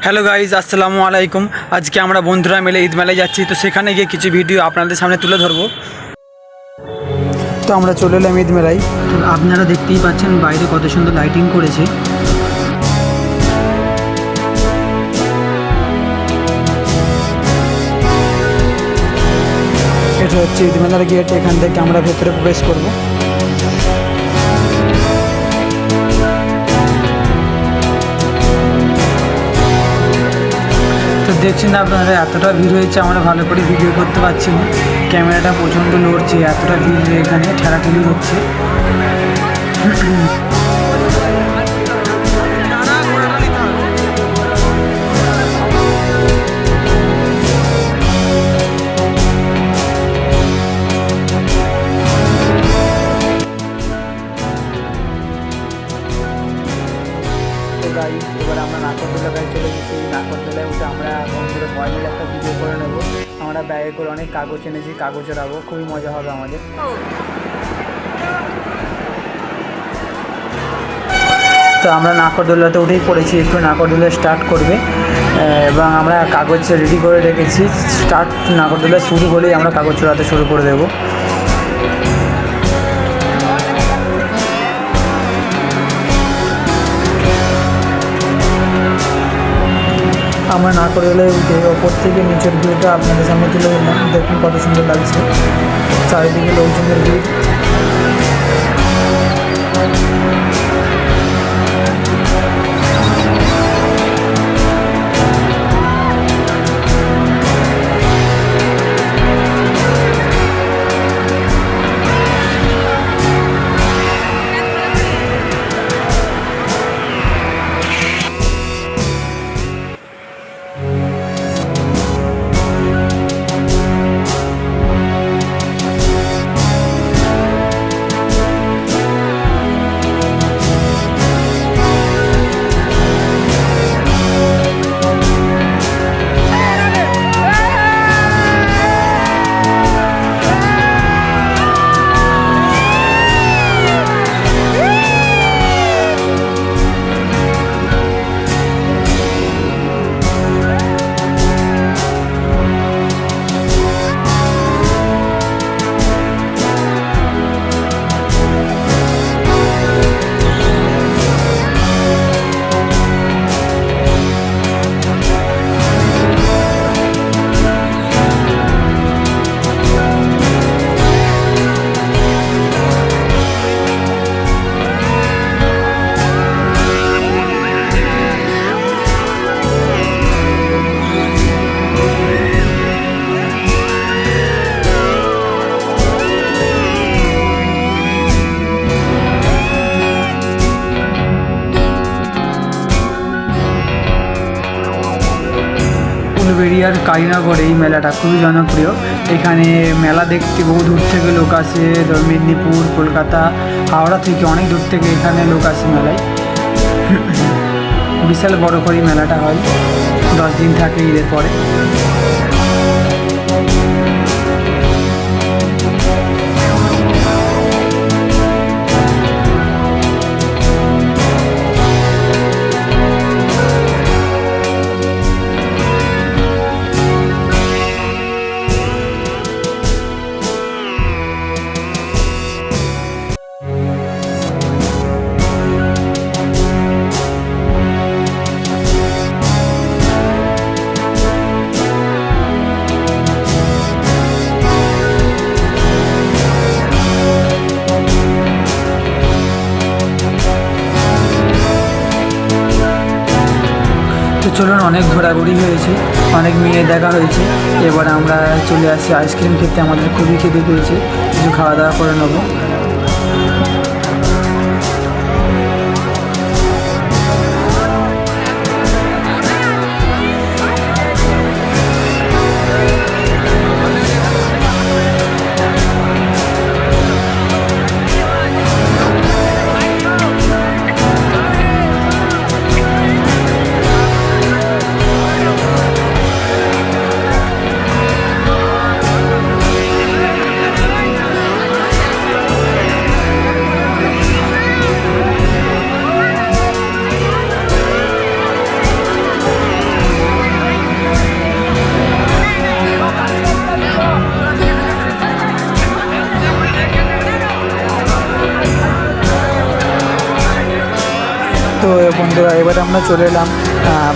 Hello guys, আসসালামু আলাইকুম। আজকে আমরা বন্ধুরা মিলে ঈদ মেলায় যাচ্ছি, তো সেখানে গিয়ে কিছু ভিডিও আপনাদের সামনে তুলে ধরবো। তো আমরা চলে এলাম ঈদ মেলায়। তো আপনারা দেখতেই পাচ্ছেন বাইরে কত সুন্দর লাইটিং করেছে। এটা হচ্ছে ঈদ মেলার গেট, এখান থেকে আমরা ভেতরে প্রবেশ করবো। তো দেখছেন আপনারা এতটা ভিড় হয়েছে, আমরা ভালো করে ভিডিও করতে পারছি না, ক্যামেরাটা প্রচণ্ড লড়ছে, এতটা ভিড় এখানে ঠেলাঠেলি হচ্ছে। এবার আমরা নাগরদোলায় চলে গেছি। নাগরদোলায় উঠে আমরা বন্ধুরা সবাই মিলে একটা ভিডিও করে নেবো। আমরা ব্যাগে করে অনেক কাগজ এনেছি, কাগজ চড়াবো, খুবই মজা হবে আমাদের। তো আমরা নাগরদোলাতে উঠেই পড়েছি, একটু নাগরদোলা স্টার্ট করবে এবং আমরা কাগজ রেডি করে রেখেছি। নাগরদোলা শুরু হলেই আমরা কাগজ চড়াতে শুরু করে দেবো। আমরা নাগরদোলায় উঠে ওপর থেকে নিচের ভিউটা আপনাদের সামনে তুলে দিলাম। দেখুন কত সুন্দর লাগছে, চারিদিকে লোকজনের ভিড়। উলুবেড়িয়ার কালীনগর এই মেলাটা খুবই জনপ্রিয়। এখানে মেলা দেখতে বহু দূর থেকে লোক আসে, মেদিনীপুর, কলকাতা, হাওড়া থেকে অনেক দূর থেকে এখানে লোক আসে মেলায়। বিশাল বড় করে মেলাটা হয়, 10 দিন থাকে ঈদের পরে। তো চলুন, অনেক ঘোরাঘুরি হয়েছে, অনেক মেয়ে দেখা হয়েছে, এবার আমরা চলে আসি আইসক্রিম খেতে। আমাদের খুবই খেতে পেয়েছে, কিছু খাওয়া দাওয়া করে নেবো। তো বন্ধুরা এবারে আমরা চলে এলাম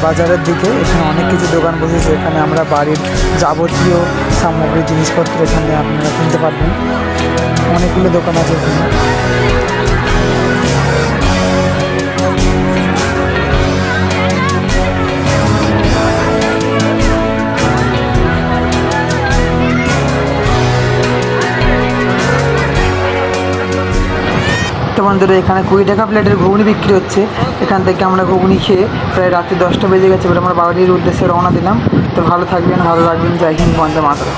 বাজারের দিকে। এখানে অনেক কিছু দোকান বসেছে, এখানে আমরা বাড়ির যাবতীয় সামগ্রী জিনিসপত্র এখানে আপনারা কিনতে পারবেন। অনেকগুলো দোকান আছে এখানে। তো বন্ধুরা এখানে 20 টাকা প্লেটের ঘুগনি বিক্রি হচ্ছে। এখান থেকে আমরা ঘুগনি খেয়ে প্রায় রাত্রি 10টা বেজে গেছে। এবার আমরা বাড়ির উদ্দেশ্যে রওনা দিলাম। তো ভালো থাকবেন, ভালো রাখবেন। জয় হিন্দ, বন্দে মাতরম।